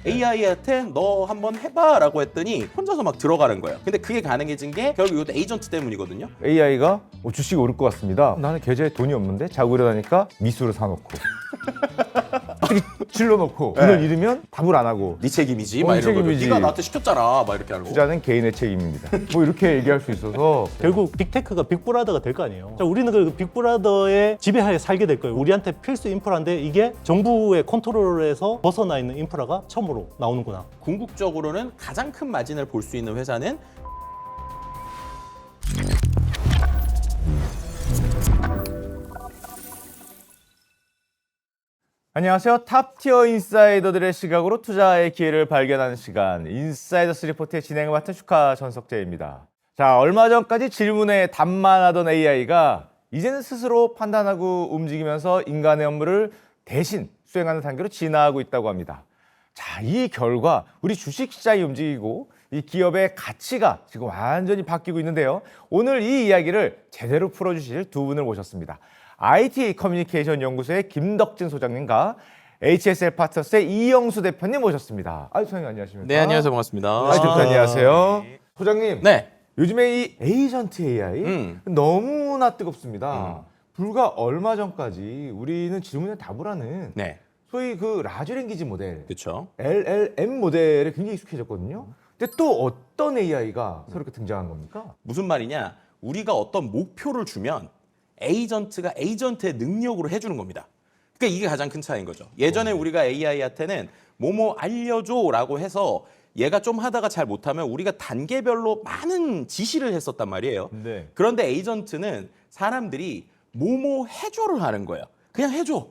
AI한테 너 한번 해봐라고 했더니 혼자서 막 들어가는 거예요. 근데 그게 가능해진 게 결국 이것도 에이전트 때문이거든요. AI가 주식이 오를 것 같습니다. 나는 계좌에 돈이 없는데 자고 일어나니까 미수를 사놓고 어떻게 질러놓고 돈을 잃으면 답을 안 하고 네 책임이지. 네 막 이런 거죠. 책임이지. 네가 나한테 시켰잖아. 막 이렇게 하는 거. 투자는 개인의 책임입니다. 뭐 이렇게 얘기할 수 있어서 결국 빅테크가 빅브라더가 될 거 아니에요. 자, 우리는 그 빅브라더의 지배하에 살게 될 거예요. 우리한테 필수 인프라인데 이게 정부의 컨트롤에서 벗어나 있는 인프라가 처음으로 나오는구나. 궁극적으로는 가장 큰 마진을 볼 수 있는 회사는 안녕하세요. 탑티어 인사이더들의 시각으로 투자의 기회를 발견하는 시간 인사이더스 리포트의 진행을 맡은 슈카 전석재입니다. 자, 얼마 전까지 질문에 답만 하던 AI가 이제는 스스로 판단하고 움직이면서 인간의 업무를 대신 수행하는 단계로 진화하고 있다고 합니다. 자, 이 결과 우리 주식시장이 움직이고 이 기업의 가치가 지금 완전히 바뀌고 있는데요. 오늘 이 이야기를 제대로 풀어주실 두 분을 모셨습니다. IT 커뮤니케이션 연구소의 김덕진 소장님과 HSL 파트너스의 이영수 대표님 모셨습니다. 소장님 안녕하십니까? 네, 안녕하세요. 반갑습니다. 대표 안녕하세요. 소장님, 네. 요즘에 이 에이전트 AI 너무나 뜨겁습니다. 불과 얼마 전까지 우리는 질문에 답을 하는 네. 소위 그 라지 랭귀지 모델, 그렇죠. LLM 모델에 굉장히 익숙해졌거든요. 근데 또 어떤 AI가 새롭게 등장한 겁니까? 무슨 말이냐? 우리가 어떤 목표를 주면 에이전트가 에이전트의 능력으로 해주는 겁니다. 그러니까 이게 가장 큰 차이인 거죠. 예전에 우리가 AI한테는 뭐뭐 알려줘라고 해서 얘가 좀 하다가 잘 못하면 우리가 단계별로 많은 지시를 했었단 말이에요. 네. 그런데 에이전트는 사람들이 뭐뭐 해줘를 하는 거예요. 그냥 해줘.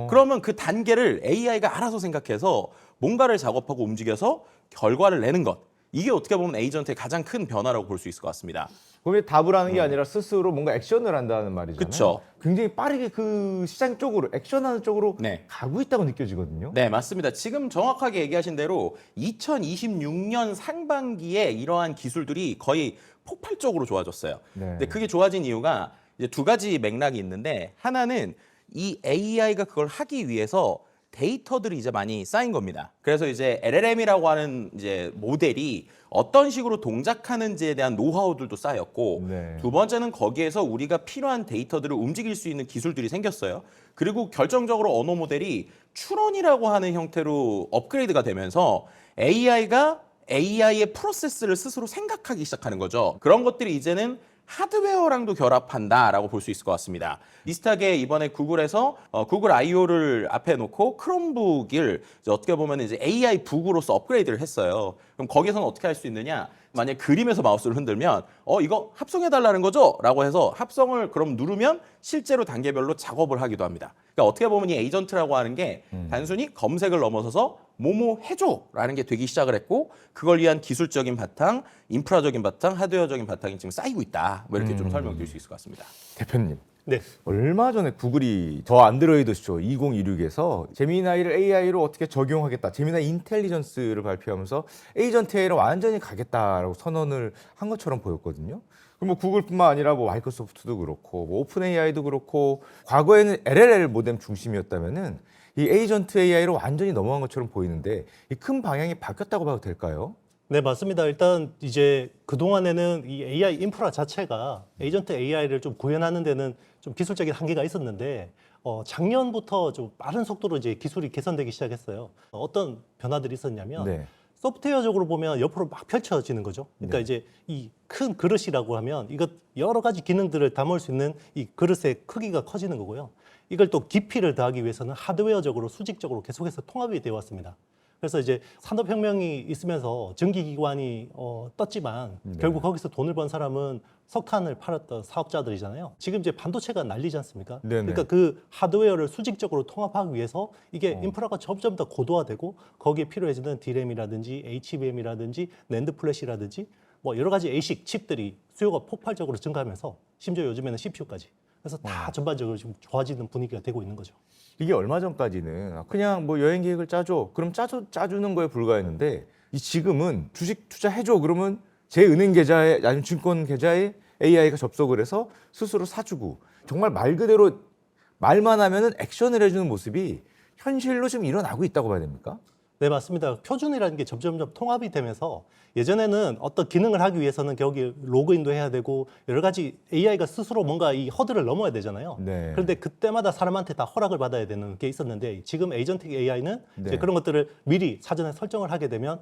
그러면 그 단계를 AI가 알아서 생각해서 뭔가를 작업하고 움직여서 결과를 내는 것. 이게 어떻게 보면 에이전트의 가장 큰 변화라고 볼 수 있을 것 같습니다. 그게 답을 하는 게 아니라 스스로 뭔가 액션을 한다는 말이잖아요. 그쵸. 굉장히 빠르게 그 시장 쪽으로, 액션하는 쪽으로 네. 가고 있다고 느껴지거든요. 네, 맞습니다. 지금 정확하게 얘기하신 대로 2026년 상반기에 이러한 기술들이 거의 폭발적으로 좋아졌어요. 네. 근데 그게 좋아진 이유가 이제 두 가지 맥락이 있는데 하나는 이 AI가 그걸 하기 위해서 데이터들이 이제 많이 쌓인 겁니다. 그래서 이제 LLM이라고 하는 이제 모델이 어떤 식으로 동작하는지에 대한 노하우들도 쌓였고 네. 두 번째는 거기에서 우리가 필요한 데이터들을 움직일 수 있는 기술들이 생겼어요. 그리고 결정적으로 언어 모델이 추론이라고 하는 형태로 업그레이드가 되면서 AI가 AI의 프로세스를 스스로 생각하기 시작하는 거죠. 그런 것들이 이제는 하드웨어랑도 결합한다라고 볼 수 있을 것 같습니다. 비슷하게 이번에 구글에서 구글 I/O를 앞에 놓고 크롬북을 어떻게 보면 이제 AI 북으로서 업그레이드를 했어요. 그럼 거기서는 어떻게 할 수 있느냐? 만약 그림에서 마우스를 흔들면 이거 합성해 달라는 거죠? 라고 해서 합성을 그럼 누르면 실제로 단계별로 작업을 하기도 합니다. 그러니까 어떻게 보면 이 에이전트라고 하는 게 단순히 검색을 넘어서서 뭐뭐 해줘라는 게 되기 시작을 했고 그걸 위한 기술적인 바탕, 인프라적인 바탕, 하드웨어적인 바탕이 지금 쌓이고 있다. 뭐 이렇게 좀 설명드릴 수 있을 것 같습니다. 대표님, 네. 얼마 전에 구글이 저 안드로이드 쇼 2026에서 제미나이를 AI로 어떻게 적용하겠다, 제미나이 인텔리전스를 발표하면서 에이전트 AI로 완전히 가겠다라고 선언을 한 것처럼 보였거든요. 그럼 뭐 구글뿐만 아니라 뭐 마이크로소프트도 그렇고 뭐 오픈 AI도 그렇고 과거에는 LLM 모뎀 중심이었다면은 이 에이전트 AI로 완전히 넘어간 것처럼 보이는데 이 큰 방향이 바뀌었다고 봐도 될까요? 네, 맞습니다. 일단 이제 그동안에는 이 AI 인프라 자체가 에이전트 AI를 좀 구현하는 데는 좀 기술적인 한계가 있었는데 작년부터 좀 빠른 속도로 이제 기술이 개선되기 시작했어요. 어떤 변화들이 있었냐면 네. 소프트웨어적으로 보면 옆으로 막 펼쳐지는 거죠. 그러니까 네. 이제 이 큰 그릇이라고 하면 이것 여러 가지 기능들을 담을 수 있는 이 그릇의 크기가 커지는 거고요. 이걸 또 깊이를 더하기 위해서는 하드웨어적으로 수직적으로 계속해서 통합이 되어 왔습니다. 그래서 이제 산업혁명이 있으면서 전기기관이 떴지만 결국 거기서 돈을 번 사람은 석탄을 팔았던 사업자들이잖아요. 지금 이제 반도체가 난리지 않습니까? 네네. 그러니까 그 하드웨어를 수직적으로 통합하기 위해서 이게 인프라가 점점 더 고도화되고 거기에 필요해지는 D램이라든지 HBM이라든지 낸드 플래시라든지 뭐 여러 가지 ASIC 칩들이 수요가 폭발적으로 증가하면서 심지어 요즘에는 CPU까지. 그래서 다 전반적으로 지금 좋아지는 분위기가 되고 있는 거죠. 이게 얼마 전까지는 그냥 뭐 여행 계획을 짜줘. 그럼 짜주는 거에 불과했는데 이 지금은 주식 투자해줘. 그러면 제 은행 계좌에 아니면 증권 계좌에 AI가 접속을 해서 스스로 사주고 정말 말 그대로 말만 하면은 액션을 해주는 모습이 현실로 지금 일어나고 있다고 봐야 됩니까? 네, 맞습니다. 표준이라는 게 점점점 통합이 되면서 예전에는 어떤 기능을 하기 위해서는 거기 로그인도 해야 되고 여러 가지 AI가 스스로 뭔가 이 허들을 넘어야 되잖아요. 네. 그런데 그때마다 사람한테 다 허락을 받아야 되는 게 있었는데 지금 에이전틱 AI는 네. 이제 그런 것들을 미리 사전에 설정을 하게 되면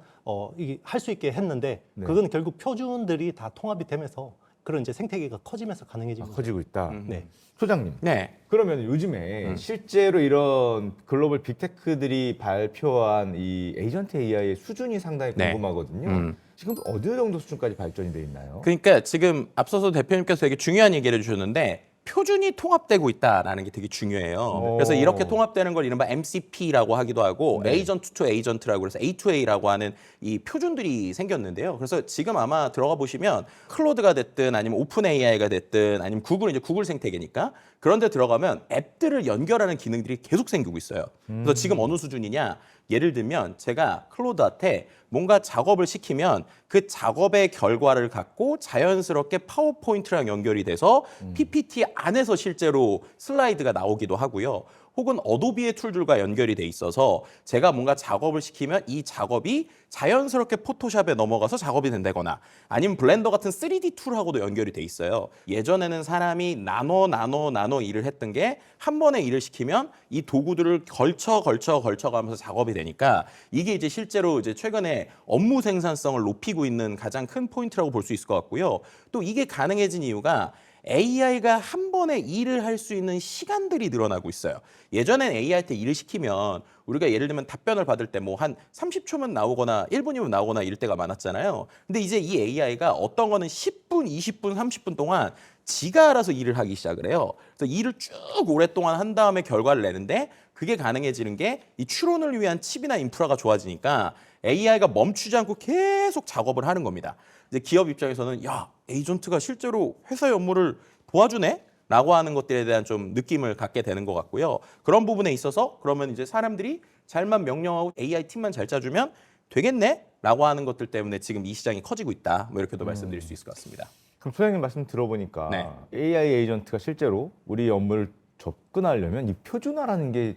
이게 할 수 있게 했는데 네. 그건 결국 표준들이 다 통합이 되면서 그런 이제 생태계가 커지면서 가능해지는 거죠. 커지고 있다. 네. 소장님. 네. 그러면 요즘에 실제로 이런 글로벌 빅테크들이 발표한 이 에이전트 AI의 수준이 상당히 네. 궁금하거든요. 지금 어느 정도 수준까지 발전이 돼 있나요? 그러니까 지금 앞서서 대표님께서 되게 중요한 얘기를 해주셨는데 표준이 통합되고 있다라는 게 되게 중요해요. 그래서 이렇게 통합되는 걸 이른바 MCP라고 하기도 하고 네. 에이전트 투 에이전트라고 그래서 A2A라고 하는 이 표준들이 생겼는데요. 그래서 지금 아마 들어가 보시면 클로드가 됐든 아니면 오픈 AI가 됐든 아니면 구글 이제 구글 생태계니까 그런데 들어가면 앱들을 연결하는 기능들이 계속 생기고 있어요. 그래서 지금 어느 수준이냐? 예를 들면 제가 클로드한테 뭔가 작업을 시키면 그 작업의 결과를 갖고 자연스럽게 파워포인트랑 연결이 돼서 PPT 안에서 실제로 슬라이드가 나오기도 하고요. 혹은 어도비의 툴들과 연결이 돼 있어서 제가 뭔가 작업을 시키면 이 작업이 자연스럽게 포토샵에 넘어가서 작업이 된다거나 아니면 블렌더 같은 3D 툴하고도 연결이 돼 있어요. 예전에는 사람이 나눠 일을 했던 게 한 번에 일을 시키면 이 도구들을 걸쳐가면서 작업이 되니까 이게 이제 실제로 이제 최근에 업무 생산성을 높이고 있는 가장 큰 포인트라고 볼 수 있을 것 같고요. 또 이게 가능해진 이유가 AI가 한 번에 일을 할 수 있는 시간들이 늘어나고 있어요. 예전엔 AI한테 일을 시키면 우리가 예를 들면 답변을 받을 때 뭐 한 30초면 나오거나 1분이면 나오거나 이럴 때가 많았잖아요. 근데 이제 이 AI가 어떤 거는 10분, 20분, 30분 동안 지가 알아서 일을 하기 시작을 해요. 그래서 일을 쭉 오랫동안 한 다음에 결과를 내는데 그게 가능해지는 게 이 추론을 위한 칩이나 인프라가 좋아지니까 AI가 멈추지 않고 계속 작업을 하는 겁니다. 이제 기업 입장에서는 야, 에이전트가 실제로 회사의 업무를 도와주네? 라고 하는 것들에 대한 좀 느낌을 갖게 되는 것 같고요. 그런 부분에 있어서 그러면 이제 사람들이 잘만 명령하고 AI 팀만 잘 짜주면 되겠네? 라고 하는 것들 때문에 지금 이 시장이 커지고 있다. 뭐 이렇게도 말씀드릴 수 있을 것 같습니다. 그럼 소장님 말씀 들어보니까 네. AI 에이전트가 실제로 우리 업무를 접근하려면 이 표준화라는 게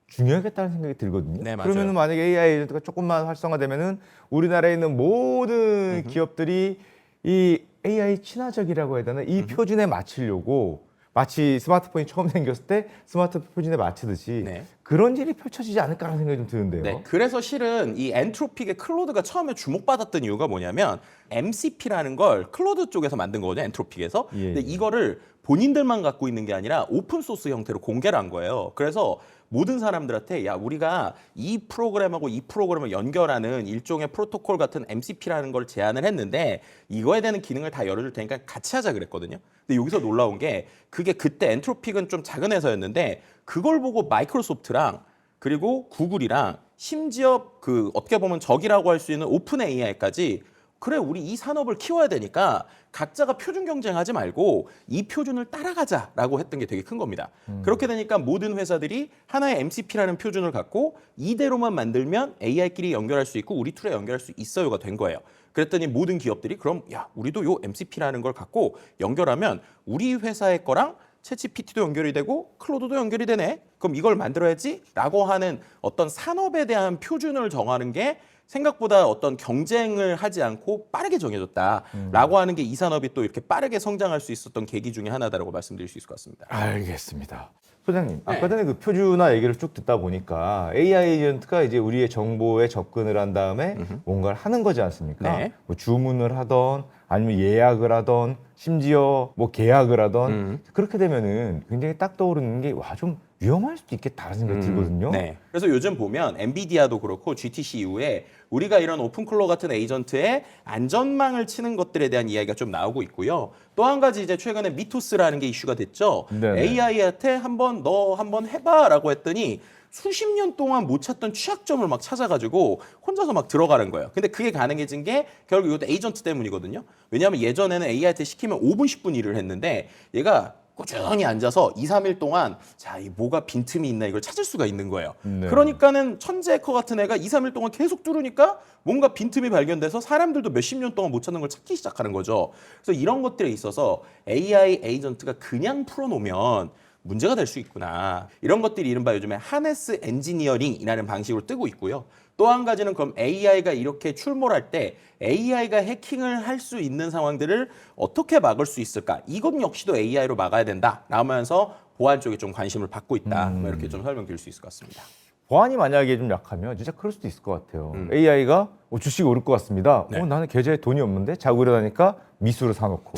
중요하겠다는 생각이 들거든요. 네, 맞아요. 그러면 만약에 AI 에이전트가 조금만 활성화되면은 우리나라에 있는 모든 기업들이 이 AI 친화적이라고 해야 되나 이 표준에 맞추려고 마치 스마트폰이 처음 생겼을 때 스마트폰 표준에 맞추듯이 네. 그런 일이 펼쳐지지 않을까 하는 생각이 좀 드는데요. 네, 그래서 실은 이 엔트로픽의 클로드가 처음에 주목받았던 이유가 뭐냐면 MCP라는 걸 클로드 쪽에서 만든 거거든요, 엔트로픽에서. 예, 근데 예. 이거를 본인들만 갖고 있는 게 아니라 오픈 소스 형태로 공개를 한 거예요. 그래서 모든 사람들한테 야, 우리가 이 프로그램하고 이 프로그램을 연결하는 일종의 프로토콜 같은 MCP라는 걸 제안을 했는데 이거에 대한 기능을 다 열어줄 테니까 같이 하자 그랬거든요. 근데 여기서 놀라운 게 그게 그때 엔트로픽은 좀 작은 회사였는데 그걸 보고 마이크로소프트랑 그리고 구글이랑 심지어 그 어떻게 보면 적이라고 할 수 있는 오픈 AI까지 그래 우리 이 산업을 키워야 되니까 각자가 표준 경쟁하지 말고 이 표준을 따라가자라고 했던 게 되게 큰 겁니다. 그렇게 되니까 모든 회사들이 하나의 MCP라는 표준을 갖고 이대로만 만들면 AI끼리 연결할 수 있고 우리 툴에 연결할 수 있어요가 된 거예요. 그랬더니 모든 기업들이 그럼 야 우리도 요 MCP라는 걸 갖고 연결하면 우리 회사의 거랑 챗GPT도 연결이 되고 클로드도 연결이 되네. 그럼 이걸 만들어야지 라고 하는 어떤 산업에 대한 표준을 정하는 게 생각보다 어떤 경쟁을 하지 않고 빠르게 정해졌다라고 하는 게 이 산업이 또 이렇게 빠르게 성장할 수 있었던 계기 중에 하나다라고 말씀드릴 수 있을 것 같습니다. 알겠습니다. 소장님, 네. 아까 전에 그 표준화 얘기를 쭉 듣다 보니까 AI 에이전트가 이제 우리의 정보에 접근을 한 다음에 뭔가를 하는 거지 않습니까? 네. 뭐 주문을 하던 아니면 예약을 하던 심지어 뭐 계약을 하던 그렇게 되면은 굉장히 딱 떠오르는 게 와, 좀 위험할 수도 있겠다는 생각이 들거든요. 네. 그래서 요즘 보면 엔비디아도 그렇고 GTC 이후에 우리가 이런 오픈클로 같은 에이전트의 안전망을 치는 것들에 대한 이야기가 좀 나오고 있고요. 또 한 가지 이제 최근에 미토스라는 게 이슈가 됐죠. 네네. AI한테 너 한번 해봐라고 했더니 수십 년 동안 못 찾던 취약점을 막 찾아가지고 혼자서 막 들어가는 거예요. 근데 그게 가능해진 게 결국 이것도 에이전트 때문이거든요. 왜냐하면 예전에는 AI한테 시키면 5분, 10분 일을 했는데 얘가 꾸준히 앉아서 2, 3일 동안 자, 이 뭐가 빈틈이 있나 이걸 찾을 수가 있는 거예요. 네. 그러니까는 천재 해커 같은 애가 2, 3일 동안 계속 뚫으니까 뭔가 빈틈이 발견돼서 사람들도 몇십 년 동안 못 찾는 걸 찾기 시작하는 거죠. 그래서 이런 것들에 있어서 AI 에이전트가 그냥 풀어놓으면 문제가 될 수 있구나. 이런 것들이 이른바 요즘에 하네스 엔지니어링이라는 방식으로 뜨고 있고요. 또 한 가지는 그럼 AI가 이렇게 출몰할 때 AI가 해킹을 할 수 있는 상황들을 어떻게 막을 수 있을까? 이것 역시도 AI로 막아야 된다. 라면서 보안 쪽에 좀 관심을 받고 있다. 뭐 이렇게 좀 설명드릴 수 있을 것 같습니다. 보안이 만약에 좀 약하면 진짜 그럴 수도 있을 것 같아요. AI가 주식이 오를 것 같습니다. 네. 나는 계좌에 돈이 없는데 자고 일어나니까 미수를 사놓고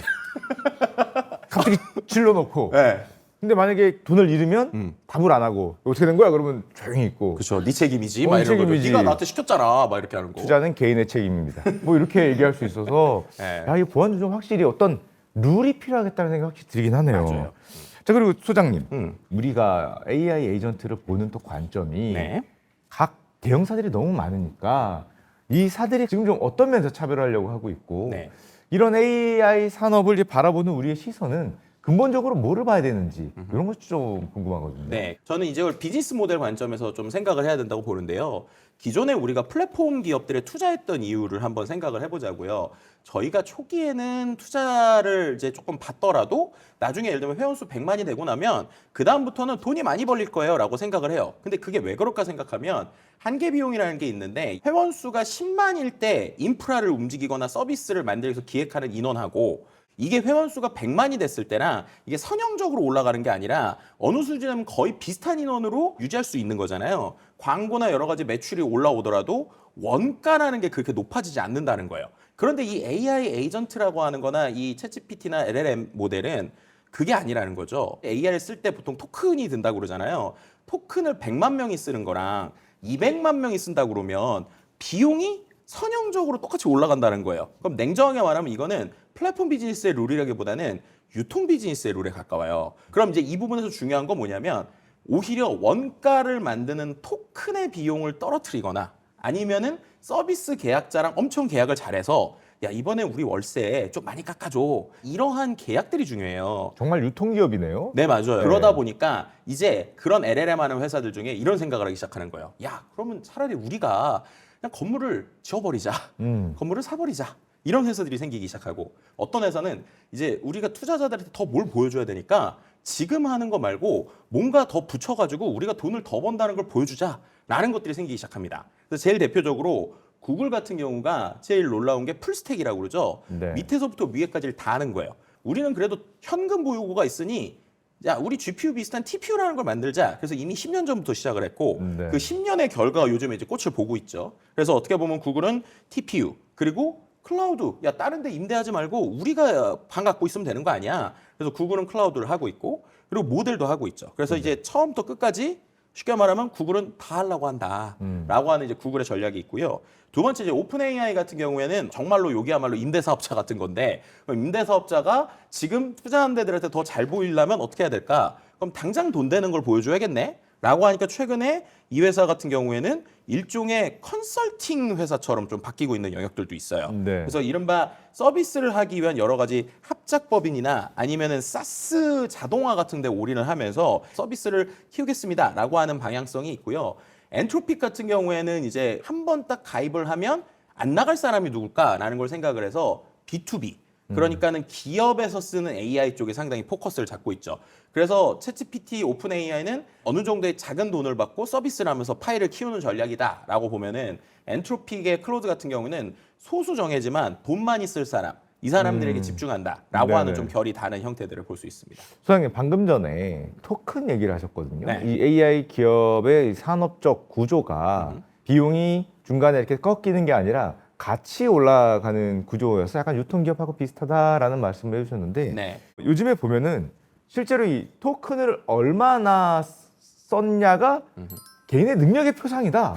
갑자기 질러놓고 네. 근데 만약에 돈을 잃으면 답을 안 하고 어떻게 된 거야? 그러면 조용히 있고 그렇죠. 네 책임이지. 네 막 이런 거죠. 책임이지. 네가 나한테 시켰잖아. 막 이렇게 하는 거. 투자는 개인의 책임입니다. 뭐 이렇게 얘기할 수 있어서 네. 야, 이 보안도 좀 확실히 어떤 룰이 필요하겠다는 생각이 확실히 들긴 하네요. 맞아요. 자 그리고 소장님, 우리가 AI 에이전트를 보는 또 관점이 네. 각 대형사들이 너무 많으니까 이 사들이 지금 좀 어떤 면에서 차별하려고 하고 있고 네. 이런 AI 산업을 이제 바라보는 우리의 시선은 근본적으로 뭐를 봐야 되는지 이런 것이 좀 궁금하거든요. 네, 저는 이제 이걸 비즈니스 모델 관점에서 좀 생각을 해야 된다고 보는데요. 기존에 우리가 플랫폼 기업들에 투자했던 이유를 한번 생각을 해보자고요. 저희가 초기에는 투자를 이제 조금 받더라도 나중에 예를 들면 회원수 100만이 되고 나면 그 다음부터는 돈이 많이 벌릴 거예요라고 생각을 해요. 근데 그게 왜 그럴까 생각하면 한계 비용이라는 게 있는데 회원수가 10만일 때 인프라를 움직이거나 서비스를 만들기 위해서 기획하는 인원하고 이게 회원수가 100만이 됐을 때랑 이게 선형적으로 올라가는 게 아니라 어느 수준이면 거의 비슷한 인원으로 유지할 수 있는 거잖아요. 광고나 여러 가지 매출이 올라오더라도 원가라는 게 그렇게 높아지지 않는다는 거예요. 그런데 이 AI 에이전트라고 하는 거나 이 챗GPT나 LLM 모델은 그게 아니라는 거죠. AI를 쓸 때 보통 토큰이 든다고 그러잖아요. 토큰을 100만 명이 쓰는 거랑 200만 명이 쓴다고 그러면 비용이 선형적으로 똑같이 올라간다는 거예요. 그럼 냉정하게 말하면 이거는 플랫폼 비즈니스의 룰이라기보다는 유통 비즈니스의 룰에 가까워요. 그럼 이제 이 부분에서 중요한 건 뭐냐면 오히려 원가를 만드는 토큰의 비용을 떨어뜨리거나 아니면은 서비스 계약자랑 엄청 계약을 잘해서 야 이번에 우리 월세 좀 많이 깎아줘. 이러한 계약들이 중요해요. 정말 유통기업이네요. 네, 맞아요. 네. 그러다 보니까 이제 그런 LLM 하는 회사들 중에 이런 생각을 하기 시작하는 거예요. 야, 그러면 차라리 우리가 그냥 건물을 지어버리자. 건물을 사버리자. 이런 회사들이 생기기 시작하고 어떤 회사는 이제 우리가 투자자들한테 더 뭘 보여줘야 되니까 지금 하는 거 말고 뭔가 더 붙여가지고 우리가 돈을 더 번다는 걸 보여주자라는 것들이 생기기 시작합니다. 그래서 제일 대표적으로 구글 같은 경우가 제일 놀라운 게 풀스택이라고 그러죠. 네. 밑에서부터 위에까지를 다 하는 거예요. 우리는 그래도 현금 보유고가 있으니 야, 우리 GPU 비슷한 TPU라는 걸 만들자. 그래서 이미 10년 전부터 시작을 했고 네. 그 10년의 결과가 요즘에 이제 꽃을 보고 있죠. 그래서 어떻게 보면 구글은 TPU 그리고 클라우드. 야, 다른 데 임대하지 말고 우리가 방 갖고 있으면 되는 거 아니야. 그래서 구글은 클라우드를 하고 있고 그리고 모델도 하고 있죠. 그래서 이제 처음부터 끝까지 쉽게 말하면 구글은 다 하려고 한다라고 하는 이제 구글의 전략이 있고요. 두 번째 이제 오픈 AI 같은 경우에는 정말로 여기야말로 임대사업자 같은 건데 그럼 임대사업자가 지금 투자한 데들한테 더 잘 보이려면 어떻게 해야 될까? 그럼 당장 돈 되는 걸 보여줘야겠네? 라고 하니까 최근에 이 회사 같은 경우에는 일종의 컨설팅 회사처럼 좀 바뀌고 있는 영역들도 있어요. 네. 그래서 이른바 서비스를 하기 위한 여러 가지 합작법인이나 아니면은 사스 자동화 같은 데 올인을 하면서 서비스를 키우겠습니다라고 하는 방향성이 있고요. 엔트로픽 같은 경우에는 이제 한 번 딱 가입을 하면 안 나갈 사람이 누굴까라는 걸 생각을 해서 B2B 그러니까는 기업에서 쓰는 AI 쪽에 상당히 포커스를 잡고 있죠. 그래서 챗GPT 오픈 AI는 어느 정도의 작은 돈을 받고 서비스를 하면서 파일을 키우는 전략이다라고 보면은 엔트로픽의 클로드 같은 경우는 소수 정예지만 돈 많이 쓸 사람 이 사람들에게 집중한다라고 네네. 하는 좀 결이 다른 형태들을 볼 수 있습니다. 소장님 방금 전에 토큰 얘기를 하셨거든요. 네. 이 AI 기업의 산업적 구조가 비용이 중간에 이렇게 꺾이는 게 아니라 같이 올라가는 구조여서 약간 유통기업하고 비슷하다라는 말씀을 해주셨는데 네. 요즘에 보면은 실제로 이 토큰을 얼마나 썼냐가 개인의 능력의 표상이다.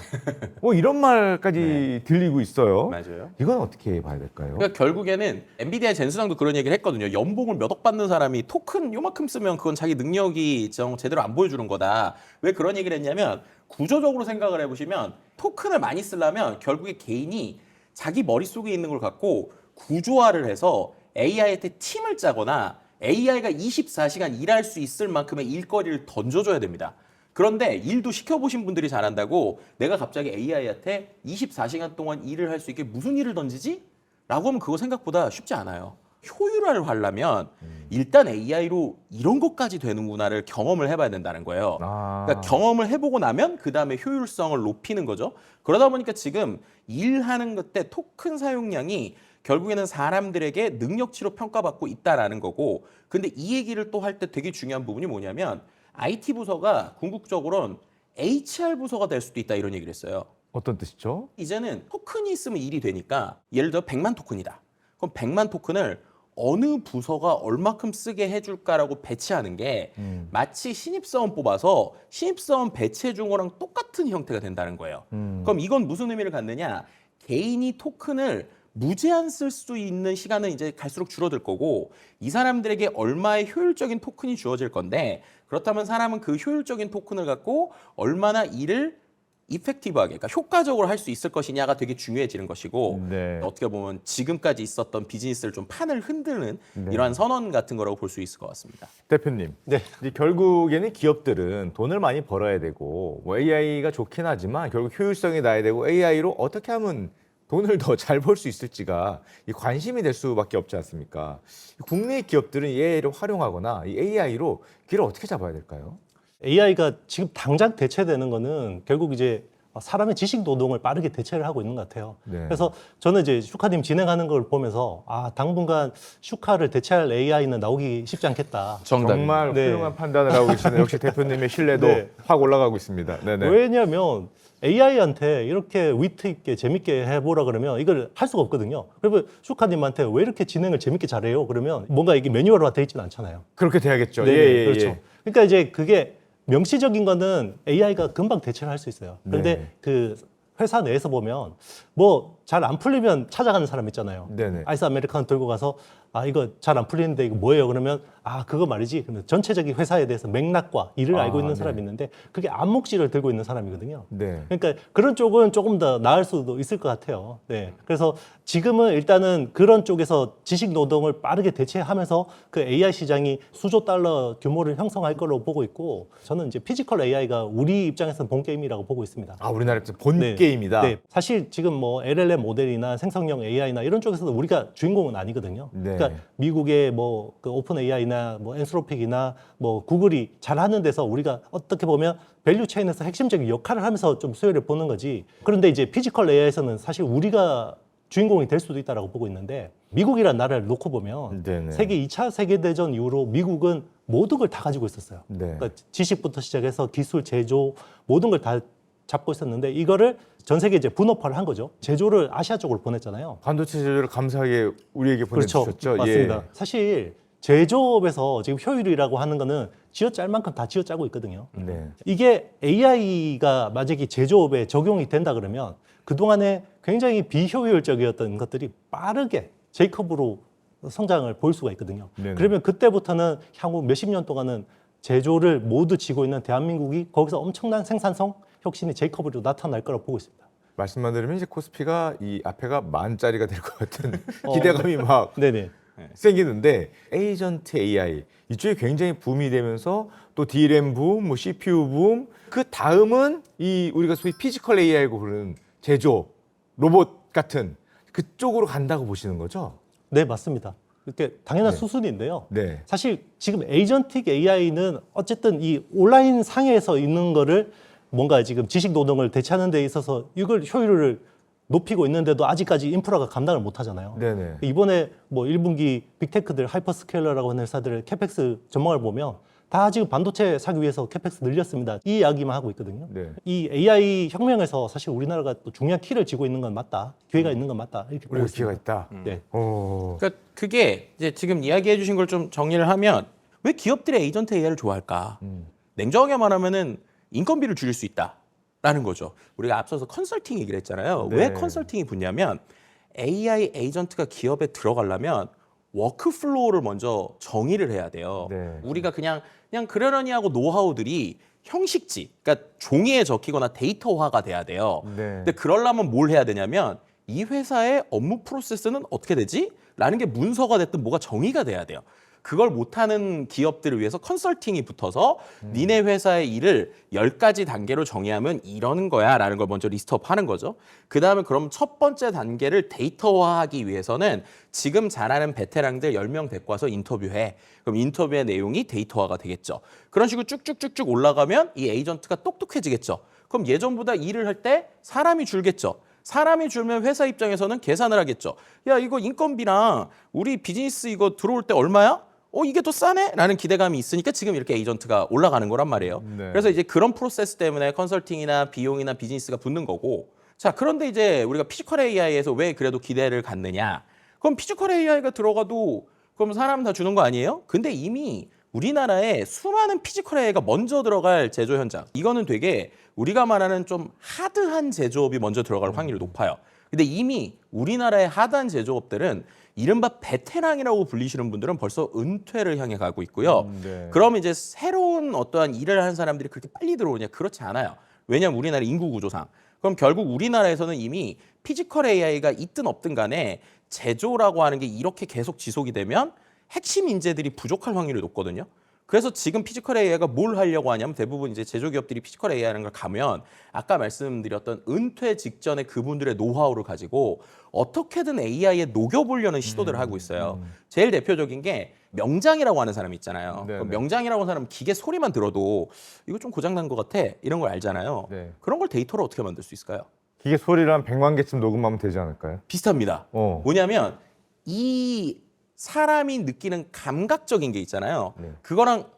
뭐 이런 말까지 들리고 있어요. 맞아요. 이건 어떻게 봐야 될까요? 그러니까 결국에는 엔비디아 젠수장도 그런 얘기를 했거든요. 연봉을 몇 억 받는 사람이 토큰 요만큼 쓰면 그건 자기 능력이 제대로 안 보여주는 거다. 왜 그런 얘기를 했냐면 구조적으로 생각을 해보시면 토큰을 많이 쓰려면 결국에 개인이 자기 머릿속에 있는 걸 갖고 구조화를 해서 AI한테 팀을 짜거나 AI가 24시간 일할 수 있을 만큼의 일거리를 던져줘야 됩니다. 그런데 일도 시켜보신 분들이 잘한다고 내가 갑자기 AI한테 24시간 동안 일을 할 수 있게 무슨 일을 던지지? 라고 하면 그거 생각보다 쉽지 않아요. 효율화를 하려면 일단 AI로 이런 것까지 되는구나를 경험을 해봐야 된다는 거예요. 아. 그러니까 경험을 해보고 나면 그 다음에 효율성을 높이는 거죠. 그러다 보니까 지금 일하는 것 때 토큰 사용량이 결국에는 사람들에게 능력치로 평가받고 있다라는 거고, 근데 이 얘기를 또 할 때 되게 중요한 부분이 뭐냐면 IT 부서가 궁극적으로는 HR 부서가 될 수도 있다 이런 얘기를 했어요. 어떤 뜻이죠? 이제는 토큰이 있으면 일이 되니까 예를 들어 100만 토큰이다. 그럼 100만 토큰을 어느 부서가 얼마큼 쓰게 해줄까라고 배치하는 게 마치 신입사원 뽑아서 신입사원 배치해준 거랑 똑같은 형태가 된다는 거예요. 그럼 이건 무슨 의미를 갖느냐? 개인이 토큰을 무제한 쓸 수 있는 시간은 이제 갈수록 줄어들 거고 이 사람들에게 얼마의 효율적인 토큰이 주어질 건데 그렇다면 사람은 그 효율적인 토큰을 갖고 얼마나 일을 이펙티브하게, 그러니까 효과적으로 할 수 있을 것이냐가 되게 중요해지는 것이고 네. 어떻게 보면 지금까지 있었던 비즈니스를 좀 판을 흔드는 이러한 선언 같은 거라고 볼 수 있을 것 같습니다. 대표님. 네. 이제 결국에는 기업들은 돈을 많이 벌어야 되고 뭐 AI가 좋긴 하지만 결국 효율성이 나야 되고 AI로 어떻게 하면 돈을 더 잘 벌 수 있을지가 이 관심이 될 수밖에 없지 않습니까? 국내 기업들은 이 AI를 활용하거나 이 AI로 길을 어떻게 잡아야 될까요? AI가 지금 당장 대체되는 거는 결국 이제 사람의 지식 노동을 빠르게 대체를 하고 있는 것 같아요. 네. 그래서 저는 이제 슈카님 진행하는 걸 보면서 당분간 슈카를 대체할 AI는 나오기 쉽지 않겠다. 정말 네. 훌륭한 판단을 하고 계시는 역시 대표님의 신뢰도 네. 확 올라가고 있습니다. 네네. 왜냐하면 AI한테 이렇게 위트 있게 재밌게 해보라 그러면 이걸 할 수가 없거든요. 그리고 슈카님한테 왜 이렇게 진행을 재밌게 잘해요? 그러면 뭔가 이게 매뉴얼화 돼 있지는 않잖아요. 그렇게 돼야겠죠. 네, 예, 그렇죠. 예. 그러니까 이제 그게 명시적인 거는 AI가 금방 대체를 할 수 있어요. 그런데 네. 그 회사 내에서 보면 뭐 잘 안 풀리면 찾아가는 사람 있잖아요. 네네. 아이스 아메리카노 들고 가서 이거 잘 안 풀리는데 이거 뭐예요? 그러면 그거 말이지. 그러면 전체적인 회사에 대해서 맥락과 일을 알고 있는 네. 사람이 있는데 그게 안목지를 들고 있는 사람이거든요. 네. 그러니까 그런 쪽은 조금 더 나을 수도 있을 것 같아요. 네. 그래서 지금은 일단은 그런 쪽에서 지식 노동을 빠르게 대체하면서 그 AI 시장이 수조 달러 규모를 형성할 걸로 보고 있고 저는 이제 피지컬 AI가 우리 입장에서는 본 게임이라고 보고 있습니다. 우리나라에서 본 네. 게임이다. 네. 사실 지금 뭐 LLM 모델이나 생성형 AI나 이런 쪽에서도 우리가 주인공은 아니거든요. 네. 그러니까 미국의 뭐 그 오픈 AI나 뭐 엔스로픽이나 뭐 구글이 잘하는 데서 우리가 어떻게 보면 밸류 체인에서 핵심적인 역할을 하면서 좀 수혜를 보는 거지. 그런데 이제 피지컬 AI에서는 사실 우리가 주인공이 될 수도 있다라고 보고 있는데 미국이란 나라를 놓고 보면 네네. 세계 2차 세계대전 이후로 미국은 모든 걸 다 가지고 있었어요. 네. 그러니까 지식부터 시작해서 기술, 제조 모든 걸 다 잡고 있었는데 이거를 전 세계 이제 분업화를 한 거죠. 제조를 아시아 쪽으로 보냈잖아요. 반도체 제조를 감사하게 우리에게 그렇죠. 보내주셨죠. 맞습니다. 예. 사실 제조업에서 지금 효율이라고 하는 거는 쥐어짤 만큼 다 쥐어짜고 있거든요. 네. 이게 AI가 만약에 제조업에 적용이 된다 그러면 그동안에 굉장히 비효율적이었던 것들이 빠르게 J컵으로 성장을 보일 수가 있거든요. 네네. 그러면 그때부터는 향후 몇십 년 동안은 제조를 모두 쥐고 있는 대한민국이 거기서 엄청난 생산성 혁신이 J컵으로 나타날 거라고 보고 있습니다. 말씀만 들으면 이제 코스피가 이 앞에가 10,000짜리가 될 것 같은 기대감이 막 네네. 생기는데 에이전트 AI 이쪽이 굉장히 붐이 되면서 또 D램 붐, 뭐 CPU 붐, 그 다음은 이 우리가 소위 피지컬 AI라고 부르는 제조 로봇 같은 그쪽으로 간다고 보시는 거죠? 네, 맞습니다. 이렇게 당연한 네. 수순인데요. 네. 사실 지금 에이전틱 AI는 어쨌든 이 온라인 상에서 있는 거를 뭔가 지금 지식 노동을 대체하는 데 있어서 이걸 효율을 높이고 있는데도 아직까지 인프라가 감당을 못 하잖아요. 네네. 이번에 뭐 1분기 빅테크들 하이퍼스케일러라고 하는 회사들의 캐펙스 전망을 보면 다 지금 반도체 사기 위해서 캐펙스 늘렸습니다. 이 이야기만 하고 있거든요. 네. 이 AI 혁명에서 사실 우리나라가 또 중요한 키를 쥐고 있는 건 맞다. 기회가 있는 건 맞다. 이렇게 보고 우리가 있습니다. 기회가 있다. 네. 그러니까 그게 이제 지금 이야기해 주신 걸 좀 정리를 하면 왜 기업들이 에이전트 AI를 좋아할까? 냉정하게 말하면은 인건비를 줄일 수 있다라는 거죠. 우리가 앞서서 컨설팅 얘기를 했잖아요. 네. 왜 컨설팅이 붙냐면 AI 에이전트가 기업에 들어가려면 워크플로우를 먼저 정의를 해야 돼요. 네. 우리가 그냥 그러려니 하고 노하우들이 형식지, 그러니까 종이에 적히거나 데이터화가 돼야 돼요. 네. 근데 그러려면 뭘 해야 되냐면 이 회사의 업무 프로세스는 어떻게 되지? 라는 게 문서가 됐든 뭐가 정의가 돼야 돼요. 그걸 못하는 기업들을 위해서 컨설팅이 붙어서 니네 회사의 일을 10가지 단계로 정의하면 이러는 거야 라는 걸 먼저 리스트업 하는 거죠. 그 다음에 그럼 첫 번째 단계를 데이터화하기 위해서는 지금 잘하는 베테랑들 10명 데리고 와서 인터뷰해. 그럼 인터뷰의 내용이 데이터화가 되겠죠. 그런 식으로 쭉쭉쭉쭉 올라가면 이 에이전트가 똑똑해지겠죠. 그럼 예전보다 일을 할 때 사람이 줄겠죠. 사람이 줄면 회사 입장에서는 계산을 하겠죠. 야, 이거 인건비랑 우리 비즈니스 이거 들어올 때 얼마야? 이게 더 싸네? 라는 기대감이 있으니까 지금 이렇게 에이전트가 올라가는 거란 말이에요. 네. 그래서 이제 그런 프로세스 때문에 컨설팅이나 비용이나 비즈니스가 붙는 거고. 자, 그런데 이제 우리가 피지컬 AI에서 왜 그래도 기대를 갖느냐? 그럼 피지컬 AI가 들어가도 그럼 사람 다 주는 거 아니에요? 근데 이미 우리나라에 수많은 피지컬 AI가 먼저 들어갈 제조 현장. 이거는 되게 우리가 말하는 좀 하드한 제조업이 먼저 들어갈 확률이 높아요. 근데 이미 우리나라의 하드한 제조업들은 이른바 베테랑이라고 불리시는 분들은 벌써 은퇴를 향해 가고 있고요. 네. 그럼 이제 새로운 어떠한 일을 하는 사람들이 그렇게 빨리 들어오냐? 그렇지 않아요. 왜냐하면 우리나라 인구 구조상. 그럼 결국 우리나라에서는 이미 피지컬 AI가 있든 없든 간에 제조라고 하는 게 이렇게 계속 지속이 되면 핵심 인재들이 부족할 확률이 높거든요. 그래서 지금 피지컬 AI가 뭘 하려고 하냐면 대부분 이제 제조기업들이 피지컬 AI라는 걸 가면 아까 말씀드렸던 은퇴 직전에 그분들의 노하우를 가지고 어떻게든 AI에 녹여보려는 시도들을 하고 있어요. 제일 대표적인 게 명장이라고 하는 사람이 있잖아요. 네네. 그럼 명장이라고 하는 사람은 기계 소리만 들어도 이거 좀 고장난 것 같아 이런 걸 알잖아요. 네. 그런 걸 데이터로 어떻게 만들 수 있을까요? 기계 소리를 한 100만 개쯤 녹음하면 되지 않을까요? 비슷합니다. 뭐냐면 이 사람이 느끼는 감각적인 게 있잖아요. 네. 그거랑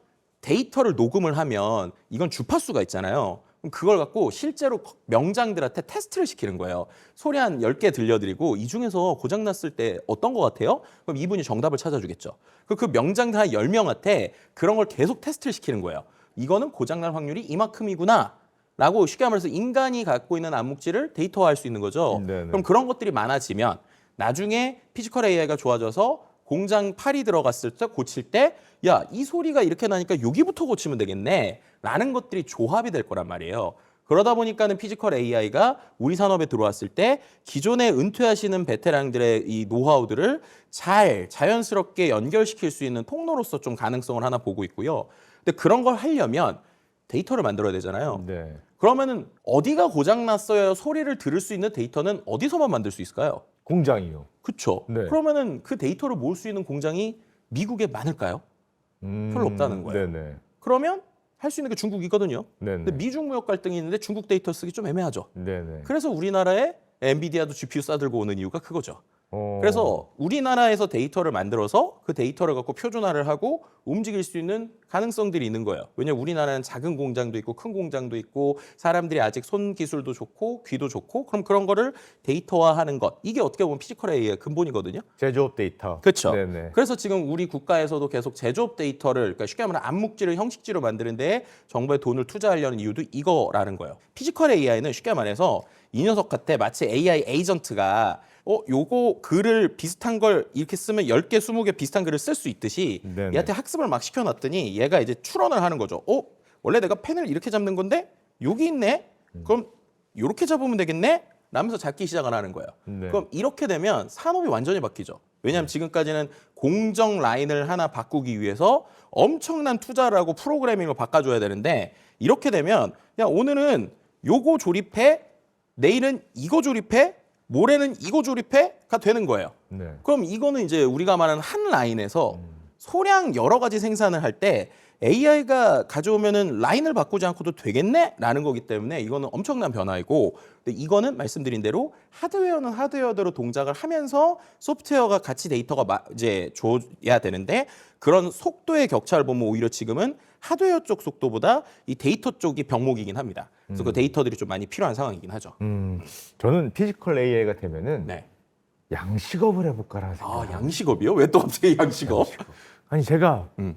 데이터를 녹음을 하면 이건 주파수가 있잖아요. 그럼 그걸 갖고 실제로 명장들한테 테스트를 시키는 거예요. 소리 한 10개 들려드리고 이 중에서 고장났을 때 어떤 것 같아요? 그럼 이분이 정답을 찾아주겠죠. 그 명장들 한 10명한테 그런 걸 계속 테스트를 시키는 거예요. 이거는 고장날 확률이 이만큼이구나. 라고 쉽게 말해서 인간이 갖고 있는 암묵지를 데이터화할 수 있는 거죠. 네네. 그럼 그런 것들이 많아지면 나중에 피지컬 AI가 좋아져서 공장 팔이 들어갔을 때 고칠 때 야, 이 소리가 이렇게 나니까 여기부터 고치면 되겠네 라는 것들이 조합이 될 거란 말이에요. 그러다 보니까는 피지컬 AI가 우리 산업에 들어왔을 때 기존에 은퇴하시는 베테랑들의 이 노하우들을 잘 자연스럽게 연결시킬 수 있는 통로로서 좀 가능성을 하나 보고 있고요. 근데 그런 걸 하려면 데이터를 만들어야 되잖아요. 네. 그러면은 어디가 고장났어요 소리를 들을 수 있는 데이터는 어디서만 만들 수 있을까요? 공장이요. 그렇죠. 네. 그러면은 그 데이터를 모을 수 있는 공장이 미국에 많을까요? 별로 없다는 거예요. 네네. 그러면 할 수 있는 게 중국이거든요. 네네. 근데 미중 무역 갈등이 있는데 중국 데이터 쓰기 좀 애매하죠. 네네. 그래서 우리나라에 엔비디아도 GPU 싸들고 오는 이유가 그거죠. 어. 그래서 우리나라에서 데이터를 만들어서 그 데이터를 갖고 표준화를 하고 움직일 수 있는 가능성들이 있는 거예요. 왜냐하면 우리나라는 작은 공장도 있고 큰 공장도 있고 사람들이 아직 손 기술도 좋고 귀도 좋고 그럼 그런 거를 데이터화하는 것 이게 어떻게 보면 피지컬 AI의 근본이거든요. 제조업 데이터. 그렇죠. 네네. 그래서 지금 우리 국가에서도 계속 제조업 데이터를 그러니까 쉽게 말하면 암묵지를 형식지로 만드는 데 정부의 돈을 투자하려는 이유도 이거라는 거예요. 피지컬 AI는 쉽게 말해서 이 녀석 같아 마치 AI 에이전트가 요거 글을 비슷한 걸 이렇게 쓰면 10개, 20개 비슷한 글을 쓸 수 있듯이 네네. 얘한테 학습을 막 시켜놨더니 얘가 이제 추론을 하는 거죠. 원래 내가 펜을 이렇게 잡는 건데 여기 있네? 그럼 이렇게 잡으면 되겠네? 라면서 잡기 시작을 하는 거예요. 네. 그럼 이렇게 되면 산업이 완전히 바뀌죠. 왜냐하면 지금까지는 공정 라인을 하나 바꾸기 위해서 엄청난 투자를 하고 프로그래밍을 바꿔줘야 되는데 이렇게 되면 야 오늘은 요거 조립해, 내일은 이거 조립해, 모레는 이거 조립해가 되는 거예요. 네. 그럼 이거는 이제 우리가 말하는 한 라인에서 소량 여러 가지 생산을 할 때 AI가 가져오면은 라인을 바꾸지 않고도 되겠네라는 거기 때문에 이거는 엄청난 변화이고, 근데 이거는 말씀드린 대로 하드웨어는 하드웨어대로 동작을 하면서 소프트웨어가 같이 데이터가 이제 줘야 되는데 그런 속도의 격차를 보면 오히려 지금은 하드웨어 쪽 속도보다 이 데이터 쪽이 병목이긴 합니다. 그래서 그 데이터들이 좀 많이 필요한 상황이긴 하죠. 저는 피지컬 AI가 되면은 네. 양식업을 해볼까라는 생각. 아 양식업이요? 왜 또 갑자기 양식업? 아니 제가 음.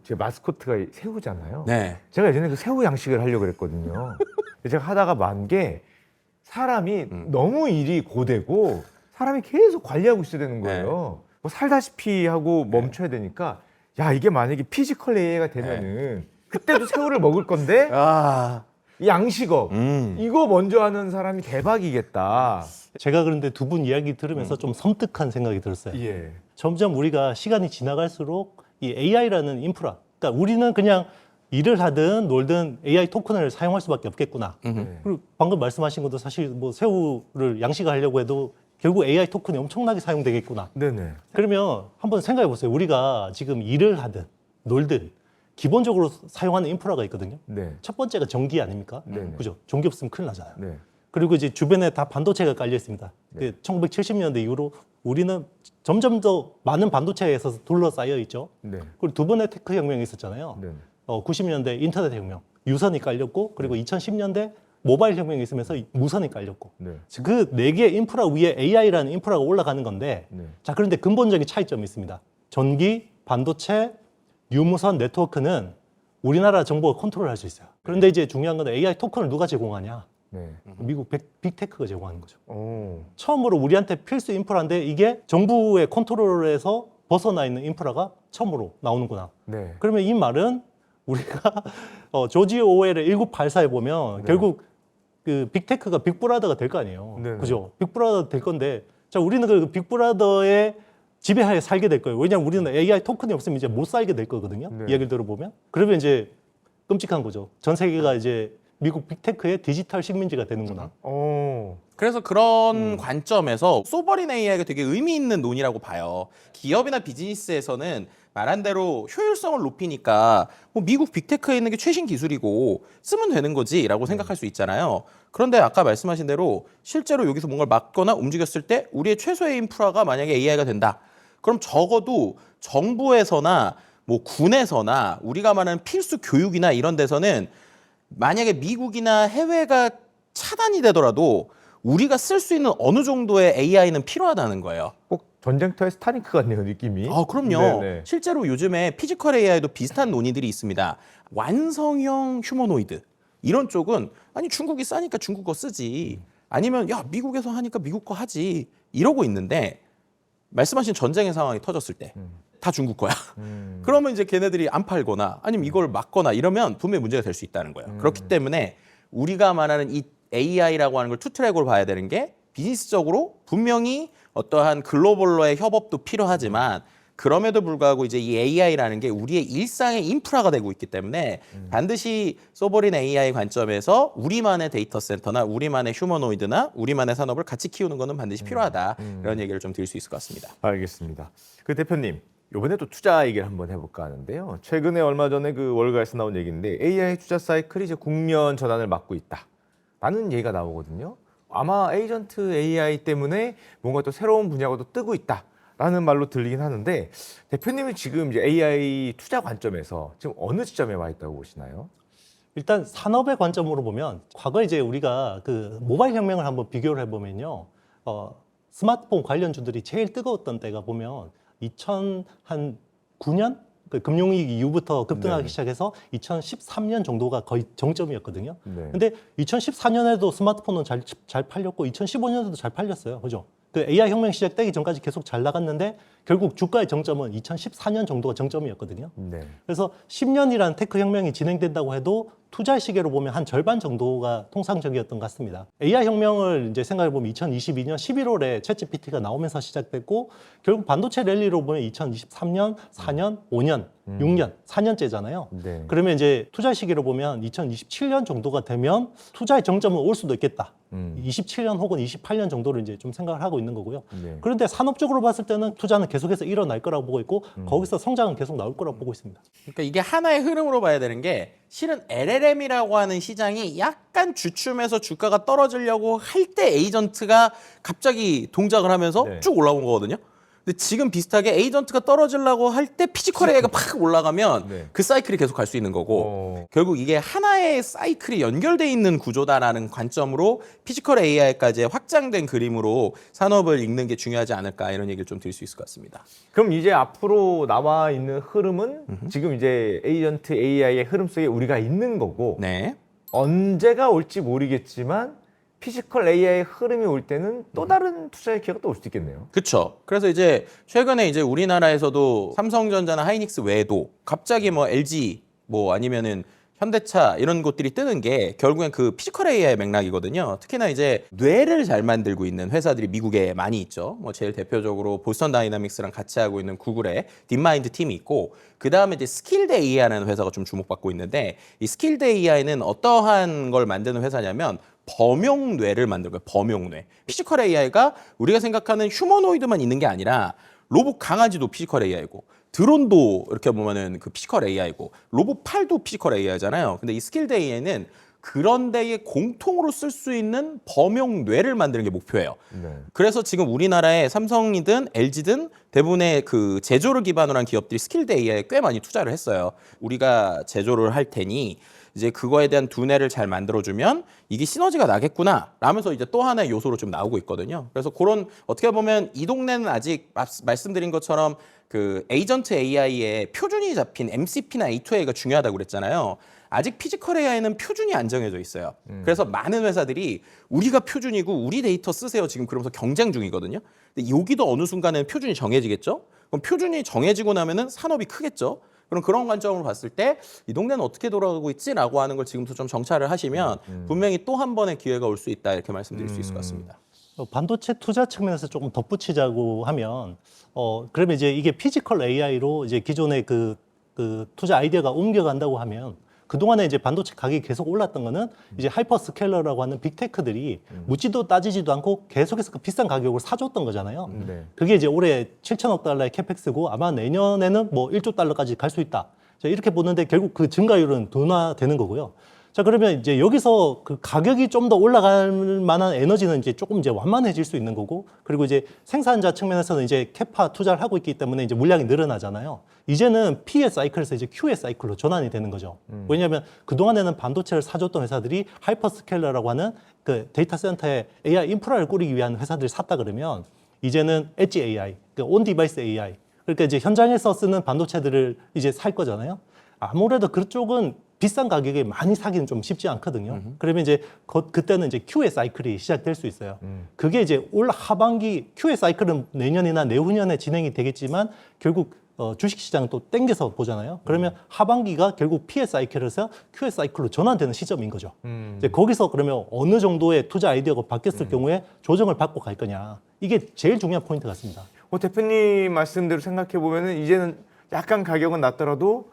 제 마스코트가 새우잖아요. 네. 제가 예전에 그 새우 양식을 하려고 그랬거든요. 제가 하다가 만 게 사람이 너무 일이 고되고 사람이 계속 관리하고 있어야 되는 거예요. 뭐 살다시피 하고 멈춰야 되니까 야 이게 만약에 피지컬 AI가 되면은 그때도 새우를 먹을 건데 아 양식업 이거 먼저 하는 사람이 대박이겠다. 제가 그런데 두 분 이야기 들으면서 좀 섬뜩한 생각이 들었어요. 예. 점점 우리가 시간이 지나갈수록 이 AI라는 인프라, 그러니까 우리는 그냥 일을 하든 놀든 AI 토큰을 사용할 수밖에 없겠구나. 그리고 방금 말씀하신 것도 사실 뭐 새우를 양식하려고 해도 결국 AI 토큰이 엄청나게 사용되겠구나. 네네. 그러면 한번 생각해 보세요. 우리가 지금 일을 하든 놀든 기본적으로 사용하는 인프라가 있거든요. 네. 첫 번째가 전기 아닙니까? 네네. 그죠? 전기 없으면 큰일 나잖아요. 네. 그리고 이제 주변에 다 반도체가 깔려 있습니다. 1970년대 이후로 우리는 점점 더 많은 반도체에서 둘러싸여 있죠. 네. 그리고 두 번의 테크 혁명이 있었잖아요. 네. 90년대 인터넷 혁명, 유선이 깔렸고, 그리고 2010년대 모바일 혁명이 있으면서 무선이 깔렸고, 네. 그 네 개의 인프라 위에 AI라는 인프라가 올라가는 건데, 네. 자, 그런데 근본적인 차이점이 있습니다. 전기, 반도체, 유무선 네트워크는 우리나라 정부가 컨트롤할 수 있어요. 그런데 이제 중요한 건 AI 토큰을 누가 제공하냐? 네. 미국 빅테크가 제공하는 거죠. 오. 처음으로 우리한테 필수 인프라인데 이게 정부의 컨트롤에서 벗어나 있는 인프라가 처음으로 나오는구나. 네. 그러면 이 말은 우리가 조지 오웰의 1984에 보면 네. 결국 그 빅테크가 빅브라더가 될 거 아니에요. 네네. 그죠? 빅브라더 될 건데, 자, 우리는 그 빅브라더의 지배하에 살게 될 거예요. 왜냐하면 우리는 AI 토큰이 없으면 이제 못 살게 될 거거든요. 네. 이야기를 들어보면. 그러면 이제 끔찍한 거죠. 전 세계가 이제 미국 빅테크의 디지털 식민지가 되는구나. 오. 그래서 그런 관점에서 소버린 AI가 되게 의미 있는 논의라고 봐요. 기업이나 비즈니스에서는 말한 대로 효율성을 높이니까 뭐 미국 빅테크에 있는 게 최신 기술이고 쓰면 되는 거지라고 생각할 수 있잖아요. 그런데 아까 말씀하신 대로 실제로 여기서 뭔가를 막거나 움직였을 때 우리의 최소의 인프라가 만약에 AI가 된다. 그럼 적어도 정부에서나 뭐 군에서나 우리가 말하는 필수 교육이나 이런 데서는 만약에 미국이나 해외가 차단이 되더라도 우리가 쓸 수 있는 어느 정도의 AI는 필요하다는 거예요. 꼭 전쟁터의 스타링크 같네요, 느낌이. 아, 그럼요. 네네. 실제로 요즘에 피지컬 AI도 비슷한 논의들이 있습니다. 완성형 휴머노이드. 이런 쪽은 아니 중국이 싸니까 중국 거 쓰지. 아니면 야 미국에서 하니까 미국 거 하지. 이러고 있는데 말씀하신 전쟁의 상황이 터졌을 때 다 중국 거야. 그러면 이제 걔네들이 안 팔거나 아니면 이걸 막거나 이러면 분명히 문제가 될 수 있다는 거예요. 그렇기 때문에 우리가 말하는 이 AI라고 하는 걸 투 트랙으로 봐야 되는 게 비즈니스적으로 분명히 어떠한 글로벌로의 협업도 필요하지만 그럼에도 불구하고 이제 이 AI라는 게 우리의 일상의 인프라가 되고 있기 때문에 반드시 소버린 AI 관점에서 우리만의 데이터 센터나 우리만의 휴머노이드나 우리만의 산업을 같이 키우는 것은 반드시 필요하다. 이런 얘기를 좀 드릴 수 있을 것 같습니다. 알겠습니다. 그 대표님, 이번에 또 투자 얘기를 한번 해볼까 하는데요. 최근에 얼마 전에 그 월가에서 나온 얘기인데 AI 투자 사이클이 이제 국면 전환을 맞고 있다라는 얘기가 나오거든요. 아마 에이전트 AI 때문에 뭔가 또 새로운 분야가 또 뜨고 있다라는 말로 들리긴 하는데 대표님이 지금 이제 AI 투자 관점에서 지금 어느 지점에 와 있다고 보시나요? 일단 산업의 관점으로 보면 과거 이제 우리가 그 모바일 혁명을 한번 비교를 해보면요. 스마트폰 관련주들이 제일 뜨거웠던 때가 보면 2009년 그 금융위기 이후부터 급등하기 네. 시작해서 2013년 정도가 거의 정점이었거든요. 네. 근데 2014년에도 스마트폰은 잘 팔렸고 2015년에도 잘 팔렸어요. 그죠? 그 AI 혁명 시작되기 전까지 계속 잘 나갔는데 결국 주가의 정점은 2014년 정도가 정점이었거든요. 네. 그래서 10년이라는 테크 혁명이 진행된다고 해도 투자 시계로 보면 한 절반 정도가 통상적이었던 것 같습니다. AI 혁명을 이제 생각해 보면 2022년 11월에 챗GPT가 나오면서 시작됐고 결국 반도체 랠리로 보면 2023년, 4년, 5년, 6년, 4년째잖아요. 네. 그러면 이제 투자 시기로 보면 2027년 정도가 되면 투자의 정점은 올 수도 있겠다. 27년 혹은 28년 정도를 이제 좀 생각을 하고 있는 거고요. 네. 그런데 산업적으로 봤을 때는 투자는 계속해서 일어날 거라고 보고 있고 거기서 성장은 계속 나올 거라고 보고 있습니다. 그러니까 이게 하나의 흐름으로 봐야 되는 게 실은 LLM이라고 하는 시장이 약간 주춤해서 주가가 떨어지려고 할 때 에이전트가 갑자기 동작을 하면서 네. 쭉 올라온 거거든요. 근데 지금 비슷하게 에이전트가 떨어지려고 할 때 피지컬 AI가 팍 올라가면 네. 그 사이클이 계속 갈 수 있는 거고 어. 결국 이게 하나의 사이클이 연결돼 있는 구조다라는 관점으로 피지컬 AI까지 확장된 그림으로 산업을 읽는 게 중요하지 않을까 이런 얘기를 좀 드릴 수 있을 것 같습니다. 그럼 이제 앞으로 나와 있는 흐름은 지금 이제 에이전트 AI의 흐름 속에 우리가 있는 거고 네. 언제가 올지 모르겠지만 피지컬 AI 흐름이 올 때는 또 다른 투자의 기회가 또 올 수도 있겠네요. 그렇죠. 그래서 이제 최근에 이제 우리나라에서도 삼성전자나 하이닉스 외에도 갑자기 뭐 LG 뭐 아니면은 현대차 이런 곳들이 뜨는 게 결국엔 그 피지컬 AI 맥락이거든요. 특히나 이제 뇌를 잘 만들고 있는 회사들이 미국에 많이 있죠. 뭐 제일 대표적으로 보스턴 다이나믹스랑 같이 하고 있는 구글의 딥마인드 팀이 있고, 그 다음에 이제 스킬드 AI라는 회사가 좀 주목받고 있는데, 이 스킬드 AI는 어떠한 걸 만드는 회사냐면 범용 뇌를 만든 거예요. 범용 뇌. 피지컬 AI가 우리가 생각하는 휴머노이드만 있는 게 아니라 로봇 강아지도 피지컬 AI고, 드론도 이렇게 보면은 그 피지컬 AI고, 로봇 팔도 피지컬 AI잖아요. 근데 이 스킬드 AI는 그런 데에 공통으로 쓸 수 있는 범용 뇌를 만드는 게 목표예요. 네. 그래서 지금 우리나라에 삼성이든 LG든 대부분의 그 제조를 기반으로 한 기업들이 스킬드 AI에 꽤 많이 투자를 했어요. 우리가 제조를 할 테니 이제 그거에 대한 두뇌를 잘 만들어주면 이게 시너지가 나겠구나 라면서 이제 또 하나의 요소로 좀 나오고 있거든요. 그래서 그런 어떻게 보면 이 동네는 아직 말씀드린 것처럼 그 에이전트 AI의 표준이 잡힌 MCP나 A2A가 중요하다고 그랬잖아요. 아직 피지컬 AI는 표준이 안 정해져 있어요. 그래서 많은 회사들이 우리가 표준이고 우리 데이터 쓰세요 지금 그러면서 경쟁 중이거든요. 근데 여기도 어느 순간에는 표준이 정해지겠죠? 그럼 표준이 정해지고 나면은 산업이 크겠죠? 그럼 그런 관점으로 봤을 때 이 동네는 어떻게 돌아가고 있지라고 하는 걸 지금부터 좀 정찰을 하시면 분명히 또 한 번의 기회가 올 수 있다 이렇게 말씀드릴 수 있을 것 같습니다. 반도체 투자 측면에서 조금 덧붙이자고 하면, 그러면 이제 이게 피지컬 AI로 이제 기존의 그 투자 아이디어가 옮겨간다고 하면, 그동안에 이제 반도체 가격이 계속 올랐던 거는 이제 하이퍼스케일러라고 하는 빅테크들이 묻지도 따지지도 않고 계속해서 그 비싼 가격으로 사줬던 거잖아요. 네. 그게 이제 올해 7천억 달러의 캐펙스고 아마 내년에는 뭐 1조 달러까지 갈 수 있다. 자, 이렇게 보는데 결국 그 증가율은 둔화되는 거고요. 자, 그러면 이제 여기서 그 가격이 좀 더 올라갈 만한 에너지는 이제 조금 이제 완만해질 수 있는 거고, 그리고 이제 생산자 측면에서는 이제 캐파 투자를 하고 있기 때문에 이제 물량이 늘어나잖아요. 이제는 P의 사이클에서 이제 Q의 사이클로 전환이 되는 거죠. 왜냐하면 그동안에는 반도체를 사줬던 회사들이 하이퍼스케일러라고 하는 그 데이터 센터에 AI 인프라를 꾸리기 위한 회사들이 샀다 그러면 이제는 엣지 AI, 그 온 디바이스 AI, 그러니까 이제 현장에서 쓰는 반도체들을 이제 살 거잖아요. 아무래도 그쪽은 비싼 가격에 많이 사기는 좀 쉽지 않거든요. 그러면 이제 그때는 이제 Q의 사이클이 시작될 수 있어요. 그게 이제 올 하반기 Q의 사이클은 내년이나 내후년에 진행이 되겠지만 결국 주식시장은 또 땡겨서 보잖아요. 그러면 하반기가 결국 P의 사이클에서 Q의 사이클로 전환되는 시점인 거죠. 이제 거기서 그러면 어느 정도의 투자 아이디어가 바뀌었을 경우에 조정을 받고 갈 거냐. 이게 제일 중요한 포인트 같습니다. 대표님 말씀대로 생각해 보면은 이제는 약간 가격은 낮더라도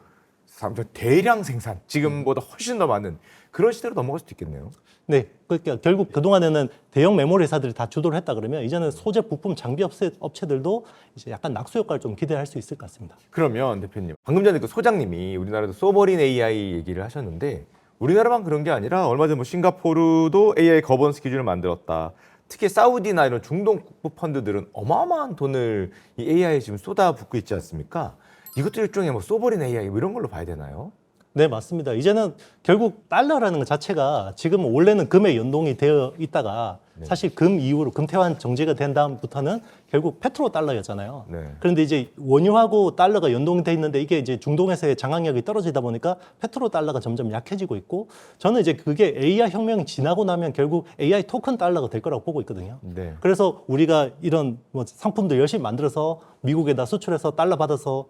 대량 생산 지금보다 훨씬 더 많은 그런 시대로 넘어갈 수도 있겠네요. 네, 그러니까 결국 그동안에는 대형 메모리 회사들이 다 주도를 했다 그러면 이제는 소재 부품 장비 업체들도 이제 약간 낙수 효과를 좀 기대할 수 있을 것 같습니다. 그러면 대표님 방금 전에 그 소장님이 우리나라도 소버린 AI 얘기를 하셨는데 우리나라만 그런 게 아니라 얼마 전 뭐 싱가포르도 AI 거버넌스 기준을 만들었다. 특히 사우디나 이런 중동 국부 펀드들은 어마어마한 돈을 이 AI에 지금 쏟아붓고 있지 않습니까? 이것도 일종의 뭐 소버린 AI 뭐 이런 걸로 봐야 되나요? 네, 맞습니다. 이제는 결국 달러라는 것 자체가 지금 원래는 금에 연동이 되어 있다가 사실 금 이후로 금태환 정제가 된 다음부터는 결국 페트로 달러였잖아요. 네. 그런데 이제 원유하고 달러가 연동돼 있는데 이게 이제 중동에서의 장악력이 떨어지다 보니까 페트로 달러가 점점 약해지고 있고 저는 이제 그게 AI 혁명이 지나고 나면 결국 AI 토큰 달러가 될 거라고 보고 있거든요. 네. 그래서 우리가 이런 뭐 상품들 열심히 만들어서 미국에다 수출해서 달러 받아서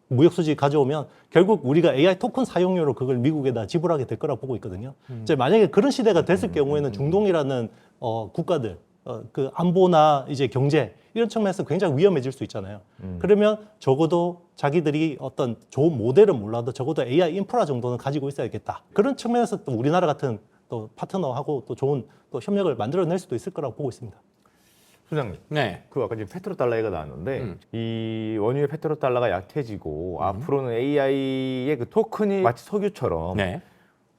무역 수지 가져오면 결국 우리가 AI 토큰 사용료로 그걸 미국에다 지불하게 될 거라고 보고 있거든요. 이제 만약에 그런 시대가 됐을 경우에는 중동이라는 국가들 그 안보나 이제 경제 이런 측면에서 굉장히 위험해질 수 있잖아요. 그러면 적어도 자기들이 어떤 좋은 모델은 몰라도 적어도 AI 인프라 정도는 가지고 있어야겠다. 그런 측면에서 또 우리나라 같은 또 파트너하고 또 좋은 또 협력을 만들어낼 수도 있을 거라고 보고 있습니다. 소장님, 네. 그 아까 지금 페트로 달러 얘기가 나왔는데 이 원유의 페트로 달러가 약해지고 앞으로는 AI의 그 토큰이 마치 석유처럼 네.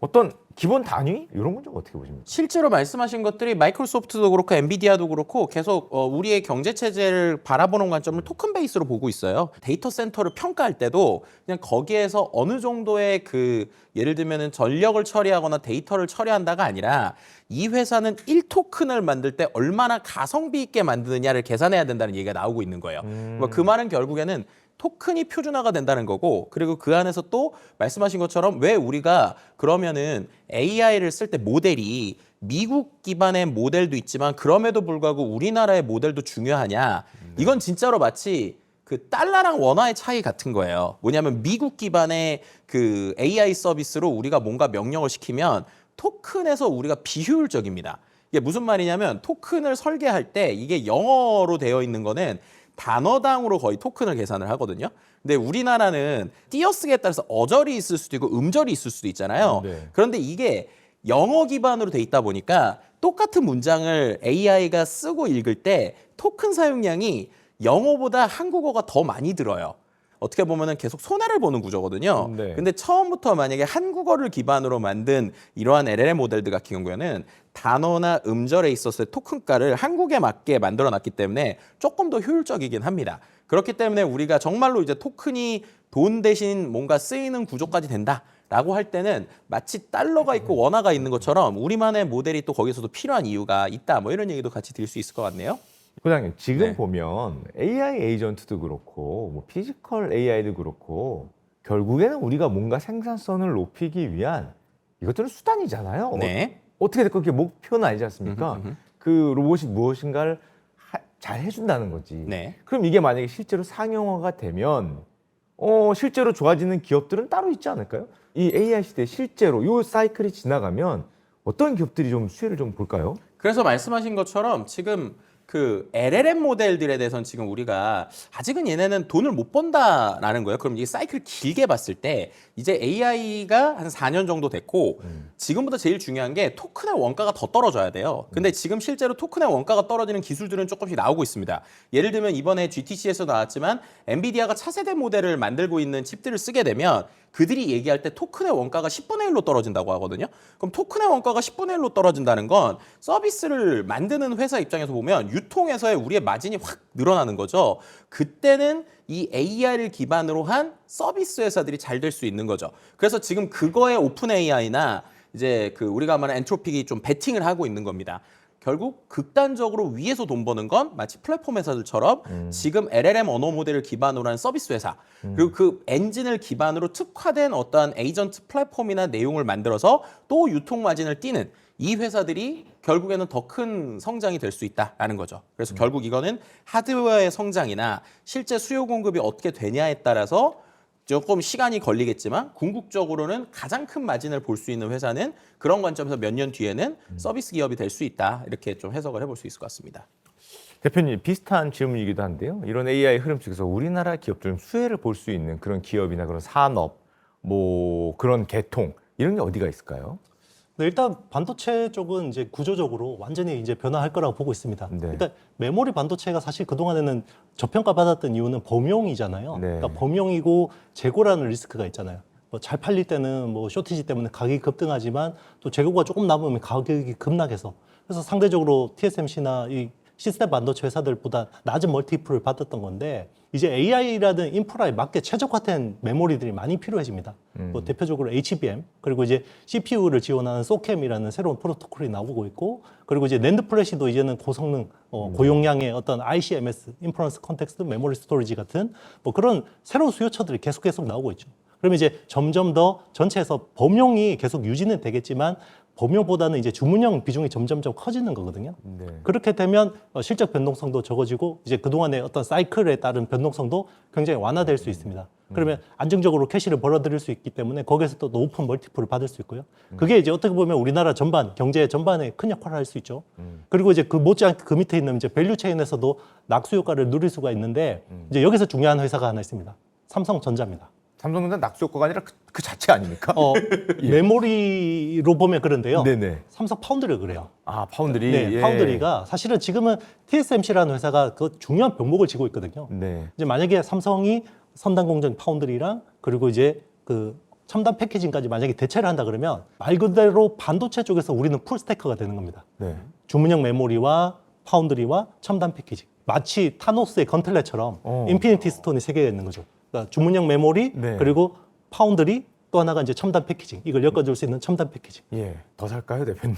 어떤 기본 단위 이런 건 좀 어떻게 보십니까? 실제로 말씀하신 것들이 마이크로소프트도 그렇고 엔비디아도 그렇고 계속 우리의 경제 체제를 바라보는 관점을 토큰 베이스로 보고 있어요. 데이터 센터를 평가할 때도 그냥 거기에서 어느 정도의 그 예를 들면은 전력을 처리하거나 데이터를 처리한다가 아니라 이 회사는 1토큰을 만들 때 얼마나 가성비 있게 만드느냐를 계산해야 된다는 얘기가 나오고 있는 거예요. 그 말은 결국에는 토큰이 표준화가 된다는 거고, 그리고 그 안에서 또 말씀하신 것처럼 왜 우리가 그러면은 AI를 쓸 때 모델이 미국 기반의 모델도 있지만 그럼에도 불구하고 우리나라의 모델도 중요하냐. 이건 진짜로 마치 그 달러랑 원화의 차이 같은 거예요. 뭐냐면 미국 기반의 그 AI 서비스로 우리가 뭔가 명령을 시키면 토큰에서 우리가 비효율적입니다. 이게 무슨 말이냐면 토큰을 설계할 때 이게 영어로 되어 있는 거는 단어당으로 거의 토큰을 계산을 하거든요. 근데 우리나라는 띄어쓰기에 따라서 어절이 있을 수도 있고 음절이 있을 수도 있잖아요. 네. 그런데 이게 영어 기반으로 돼 있다 보니까 똑같은 문장을 AI가 쓰고 읽을 때 토큰 사용량이 영어보다 한국어가 더 많이 들어요. 어떻게 보면은 계속 손해를 보는 구조거든요. 네. 근데 처음부터 만약에 한국어를 기반으로 만든 이러한 LLM 모델들 같은 경우에는 단어나 음절에 있어서의 토큰가를 한국에 맞게 만들어 놨기 때문에 조금 더 효율적이긴 합니다. 그렇기 때문에 우리가 정말로 이제 토큰이 돈 대신 뭔가 쓰이는 구조까지 된다라고 할 때는 마치 달러가 있고 원화가 있는 것처럼 우리만의 모델이 또 거기서도 필요한 이유가 있다. 뭐 이런 얘기도 같이 드릴 수 있을 것 같네요. 부장님, 지금 네. 보면 AI 에이전트도 그렇고 뭐 피지컬 AI도 그렇고 결국에는 우리가 뭔가 생산성을 높이기 위한 이것들은 수단이잖아요. 네. 어떻게 될까 그게 목표는 아니지 않습니까? 그 로봇이 무엇인가를 잘 해준다는 거지. 네. 그럼 이게 만약에 실제로 상용화가 되면 실제로 좋아지는 기업들은 따로 있지 않을까요? 이 AI 시대 실제로 이 사이클이 지나가면 어떤 기업들이 좀 수혜를 좀 볼까요? 그래서 말씀하신 것처럼 지금 그 LLM 모델들에 대해서는 지금 우리가 아직은 얘네는 돈을 못 번다라는 거예요. 그럼 이 사이클 길게 봤을 때 이제 AI가 한 4년 정도 됐고 지금부터 제일 중요한 게 토큰의 원가가 더 떨어져야 돼요. 근데 지금 실제로 토큰의 원가가 떨어지는 기술들은 조금씩 나오고 있습니다. 예를 들면 이번에 GTC에서 나왔지만 엔비디아가 차세대 모델을 만들고 있는 칩들을 쓰게 되면 그들이 얘기할 때 토큰의 원가가 10분의 1로 떨어진다고 하거든요. 그럼 토큰의 원가가 10분의 1로 떨어진다는 건 서비스를 만드는 회사 입장에서 보면 유통에서의 우리의 마진이 확 늘어나는 거죠. 그때는 이 AI를 기반으로 한 서비스 회사들이 잘 될 수 있는 거죠. 그래서 지금 그거에 오픈 AI나 이제 그 우리가 말하는 엔트로픽이 좀 베팅을 하고 있는 겁니다. 결국 극단적으로 위에서 돈 버는 건 마치 플랫폼 회사들처럼 지금 LLM 언어 모델을 기반으로 한 서비스 회사 그리고 그 엔진을 기반으로 특화된 어떠한 에이전트 플랫폼이나 내용을 만들어서 또 유통 마진을 띄는 이 회사들이 결국에는 더 큰 성장이 될 수 있다라는 거죠. 그래서 결국 이거는 하드웨어의 성장이나 실제 수요 공급이 어떻게 되냐에 따라서 조금 시간이 걸리겠지만 궁극적으로는 가장 큰 마진을 볼 수 있는 회사는 그런 관점에서 몇 년 뒤에는 서비스 기업이 될 수 있다. 이렇게 좀 해석을 해볼 수 있을 것 같습니다. 대표님, 비슷한 질문이기도 한데요. 이런 AI 흐름 속에서 우리나라 기업들은 수혜를 볼 수 있는 그런 기업이나 그런 산업, 뭐 그런 계통 이런 게 어디가 있을까요? 네, 일단 반도체 쪽은 이제 구조적으로 완전히 이제 변화할 거라고 보고 있습니다. 네. 일단 메모리 반도체가 사실 그동안에는 저평가 받았던 이유는 범용이잖아요. 네. 그러니까 범용이고 재고라는 리스크가 있잖아요. 뭐 잘 팔릴 때는 뭐 쇼티지 때문에 가격이 급등하지만 또 재고가 조금 남으면 가격이 급락해서 그래서 상대적으로 TSMC나 이 시스템 반도체 회사들보다 낮은 멀티플을 받았던 건데 이제 AI라는 인프라에 맞게 최적화된 메모리들이 많이 필요해집니다. 뭐 대표적으로 HBM 그리고 이제 CPU를 지원하는 소캠이라는 새로운 프로토콜이 나오고 있고 그리고 이제 낸드 플래시도 이제는 고성능 고용량의 어떤 ICMS 인퍼런스 컨텍스트 메모리 스토리지 같은 뭐 그런 새로운 수요처들이 계속 나오고 있죠. 그러면 이제 점점 더 전체에서 범용이 계속 유지는 되겠지만 범용보다는 이제 주문형 비중이 점점점 커지는 거거든요. 네. 그렇게 되면 실적 변동성도 적어지고 이제 그동안의 어떤 사이클에 따른 변동성도 굉장히 완화될 수 있습니다. 그러면 안정적으로 캐시를 벌어들일 수 있기 때문에 거기에서 또 높은 멀티플을 받을 수 있고요. 그게 이제 어떻게 보면 우리나라 전반 경제 전반에 큰 역할을 할 수 있죠. 그리고 이제 그 못지않게 그 밑에 있는 이제 밸류 체인에서도 낙수 효과를 누릴 수가 있는데 이제 여기서 중요한 회사가 하나 있습니다. 삼성전자입니다. 삼성전자 낙수 효과가 아니라 그 자체 아닙니까? 메모리로 보면 그런데요. 네네. 삼성 파운드리가 그래요. 아, 파운드리. 네, 예. 파운드리가 사실은 지금은 TSMC라는 회사가 그 중요한 병목을 지고 있거든요. 네. 이제 만약에 삼성이 선단 공정 파운드리랑 그리고 이제 그 첨단 패키징까지 만약에 대체를 한다 그러면 말 그대로 반도체 쪽에서 우리는 풀스태커가 되는 겁니다. 네. 주문형 메모리와 파운드리와 첨단 패키징. 마치 타노스의 건틀렛처럼 인피니티 스톤이 세 개가 있는 거죠. 그러니까 주문형 메모리 네. 그리고 파운드리 또 하나가 이제 첨단 패키징. 이걸 엮어줄 수 있는 첨단 패키징. 예. 더 살까요, 대표님?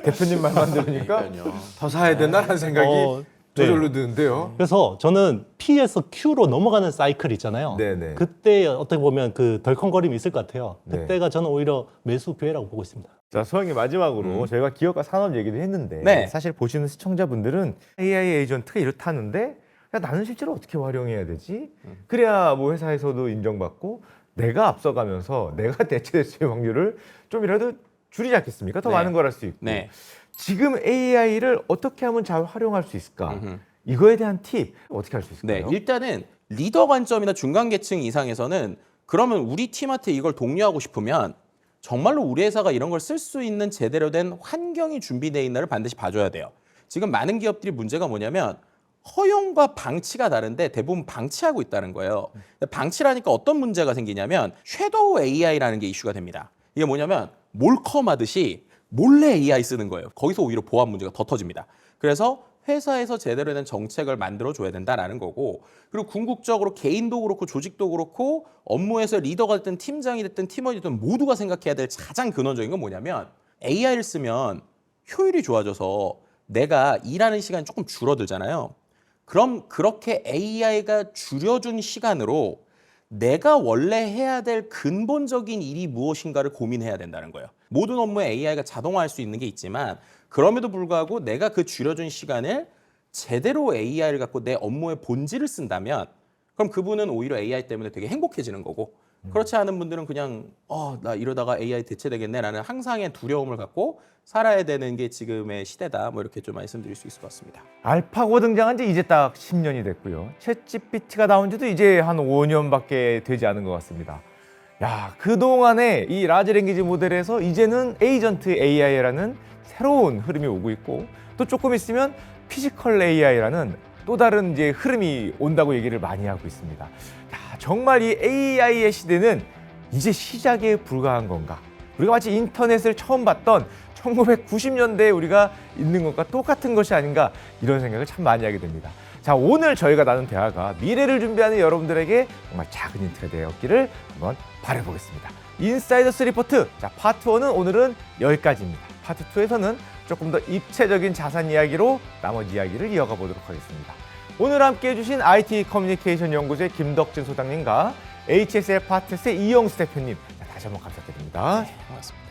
대표님 말만 들으니까 그러니까요. 더 사야 되나라는 생각이 네. 저절로 드는데요. 그래서 저는 P에서 Q로 넘어가는 사이클 있잖아요. 네네. 그때 어떻게 보면 그 덜컹거림이 있을 것 같아요. 네. 그때가 저는 오히려 매수 기회라고 보고 있습니다. 자, 소영이 마지막으로 저희가 기업과 산업 얘기를 했는데 네. 사실 보시는 시청자분들은 AI 에이전트가 이렇다는데 야, 나는 실제로 어떻게 활용해야 되지? 그래야 뭐 회사에서도 인정받고 내가 앞서가면서 내가 대체될 수 있는 확률을 좀이라도 줄이지 않겠습니까? 더 네. 많은 걸 할 수 있고. 네. 지금 AI를 어떻게 하면 잘 활용할 수 있을까? 음흠. 이거에 대한 팁 어떻게 할 수 네, 있을까요? 일단은 리더 관점이나 중간 계층 이상에서는 그러면 우리 팀한테 이걸 독려하고 싶으면 정말로 우리 회사가 이런 걸 쓸 수 있는 제대로 된 환경이 준비되어 있나를 반드시 봐줘야 돼요. 지금 많은 기업들이 문제가 뭐냐면 허용과 방치가 다른데 대부분 방치하고 있다는 거예요. 방치라니까 어떤 문제가 생기냐면 섀도우 AI라는 게 이슈가 됩니다. 이게 뭐냐면 몰컴하듯이 몰래 AI 쓰는 거예요. 거기서 오히려 보안 문제가 더 터집니다. 그래서 회사에서 제대로 된 정책을 만들어줘야 된다라는 거고, 그리고 궁극적으로 개인도 그렇고 조직도 그렇고 업무에서 리더가 됐든 팀장이 됐든 팀원이 됐든 모두가 생각해야 될 가장 근원적인 건 뭐냐면 AI를 쓰면 효율이 좋아져서 내가 일하는 시간이 조금 줄어들잖아요. 그럼 그렇게 AI가 줄여준 시간으로 내가 원래 해야 될 근본적인 일이 무엇인가를 고민해야 된다는 거예요. 모든 업무에 AI가 자동화할 수 있는 게 있지만 그럼에도 불구하고 내가 그 줄여준 시간을 제대로 AI를 갖고 내 업무의 본질을 쓴다면 그럼 그분은 오히려 AI 때문에 되게 행복해지는 거고, 그렇지 않은 분들은 그냥 나 이러다가 AI 대체되겠네라는 항상의 두려움을 갖고 살아야 되는 게 지금의 시대다. 뭐 이렇게 좀 말씀드릴 수 있을 것 같습니다. 알파고 등장한 지 이제 딱 10년이 됐고요. 챗GPT가 나온 지도 이제 한 5년밖에 되지 않은 것 같습니다. 야, 그동안에 이 라지 랭귀지 모델에서 이제는 에이전트 AI라는 새로운 흐름이 오고 있고, 또 조금 있으면 피지컬 AI라는 또 다른 이제 흐름이 온다고 얘기를 많이 하고 있습니다. 야, 정말 이 AI의 시대는 이제 시작에 불과한 건가? 우리가 마치 인터넷을 처음 봤던 1990년대에 우리가 있는 것과 똑같은 것이 아닌가, 이런 생각을 참 많이 하게 됩니다. 자, 오늘 저희가 나눈 대화가 미래를 준비하는 여러분들에게 정말 작은 힌트가 되었기를 한번 바라보겠습니다. 인사이더스 리포트, 자, 파트 1은 오늘은 여기까지입니다. 파트 2에서는 조금 더 입체적인 자산 이야기로 나머지 이야기를 이어가 보도록 하겠습니다. 오늘 함께 해주신 IT 커뮤니케이션 연구소의 김덕진 소장님과 HSL 파트스의 이영수 대표님, 다시 한번 감사드립니다. 네, 고맙습니다.